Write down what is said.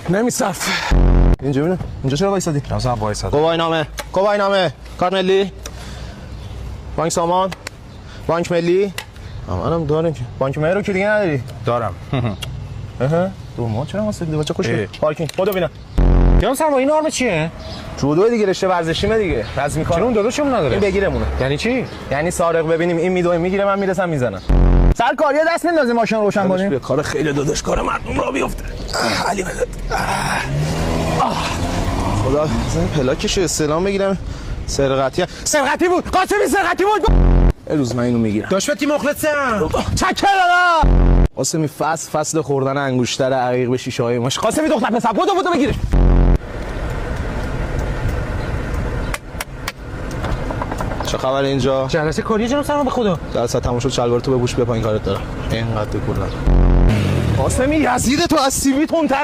نمیصرف. اینجا ببین. اینجا چرا وایسادی؟ مثلا وایساد. گواهی نامه کارت ملی، بانک سامان، بانک ملی. منم دارم که بانک ملی رو که دیگه نداری. دارم. دو ما چرا واسه دیگه بچا خوش پارکینگ خدا ببینم. جان سرما این آرم چیه؟ جودو دیگه رشته ورزشیمه دیگه. رز میکنه. چون داداشمون نداره. این بگیرمونه. یعنی چی؟ یعنی سارق ببینیم این میدوه میگیره من میرسم میزنم. سرکاری دست میندازیم ماشین روشن کنیم. کار خیلی داداش کار مردم را بیفته. علی مدد. خدا زن پلاکش استلام بگیرم. سرقتی بود. قاسمی سرقتی بود. روز من اینو میگیرم. داشتی مخلصم. چکر دادا. قاسمی فصل خوردن انگشتر عقیق به شیشه های ماش. قاسمی دختر پسر بودو بگیرش. چه خبر اینجا؟ جلسه کاری جناب سرما به خدا. جلسه تموم شد شلوار تو بپوش بیا پایین کارت دارم. اینقدر کلا. قاسمی یزید تو از سیبی تون